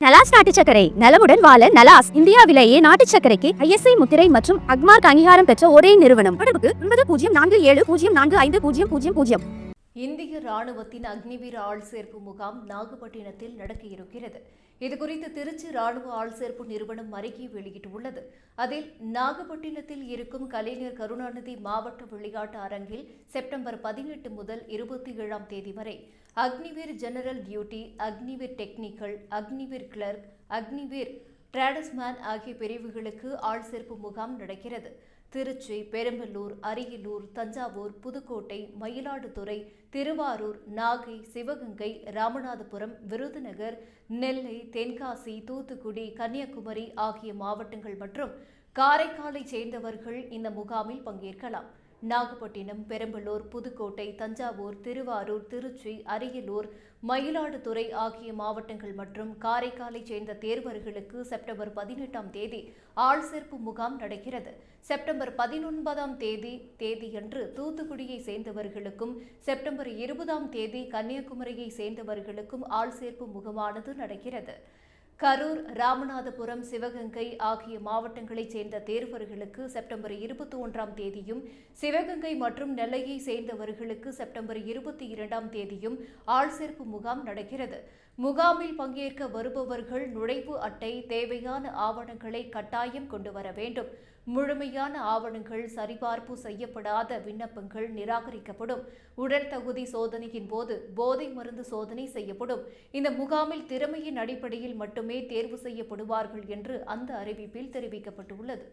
நலாஸ் நாட்டு சர்க்கரை நலமுடன் வாழ நலாஸ் இந்தியாவிலேயே நாட்டு சர்க்கரைக்கு ISI முத்திரை மற்றும் அக்மார்க் அங்கீகாரம் பெற்ற ஒரே நிறுவனம். தொடர்புக்கு 9047045000. இந்திய ராணுவத்தின் அக்னிவீர ஆள் சேர்ப்பு முகாம் நாகப்பட்டினத்தில் நடக்க இருக்கிறது. இதுகுறித்து திருச்சி ராணுவ ஆள் சேர்ப்பு நிறுவனம் அறிக்கை வெளியிட்டுள்ளது. அதில் நாகப்பட்டினத்தில் இருக்கும் கலைஞர் கருணாநிதி மாவட்ட விளையாட்டு அரங்கில் செப்டம்பர் 18 முதல் 27ஆம் தேதி வரை Agniveer general duty, Agniveer technical, Agniveer clerk, Agniveer tradesman ஆகிய பிரிவுகளுக்கு ஆள் சேர்ப்பு முகாம் நடக்கிறது. திருச்சி, பெரம்பலூர், அரியலூர், தஞ்சாவூர், புதுக்கோட்டை, மயிலாடுதுறை, திருவாரூர், நாகை, சிவகங்கை, ராமநாதபுரம், விருதுநகர், நெல்லை, தென்காசி, தூத்துக்குடி, கன்னியாகுமரி ஆகிய மாவட்டங்கள் மற்றும் காரைக்காலை சேர்ந்தவர்கள் இந்த முகாமில் பங்கேற்கலாம். நாகப்பட்டினம், பெரம்பலூர், புதுக்கோட்டை, தஞ்சாவூர், திருவாரூர், திருச்சி, அரியலூர், மயிலாடுதுறை ஆகிய மாவட்டங்கள் மற்றும் காரைக்காலை சேர்ந்த தேர்வர்களுக்கு செப்டம்பர் 18ஆம் தேதி ஆள் சேர்ப்பு முகாம் நடக்கிறது. செப்டம்பர் 19ஆம் தேதியன்று தூத்துக்குடியை சேர்ந்தவர்களுக்கும், செப்டம்பர் 20ஆம் தேதி கன்னியாகுமரியை சேர்ந்தவர்களுக்கும் ஆள் சேர்ப்பு முகாமானது நடக்கிறது. கரூர், ராமநாதபுரம், சிவகங்கை ஆகிய மாவட்டங்களைச் சேர்ந்த தேர்வர்களுக்கு செப்டம்பர் 21ஆம் தேதியும், சிவகங்கை மற்றும் நெல்லையை சேர்ந்தவர்களுக்கு செப்டம்பர் 22ஆம் தேதியும் ஆள் சேர்ப்பு முகாம் நடக்கிறது. முகாமில் பங்கேற்க வருபவர்கள் நுழைவு அட்டை, தேவையான ஆவணங்களை கட்டாயம் கொண்டு வர வேண்டும். முழுமையான ஆவணங்கள் சரிபார்ப்பு செய்யப்படாத விண்ணப்பங்கள் நிராகரிக்கப்படும். உடல் தகுதி சோதனையின் போது போதை மருந்து சோதனை செய்யப்படும். இந்த முகாமில் திறமையின் அடிப்படையில் மட்டுமே தேர்வு செய்யப்படுவார்கள் என்று அந்த அறிவிப்பில் தெரிவிக்கப்பட்டுள்ளது.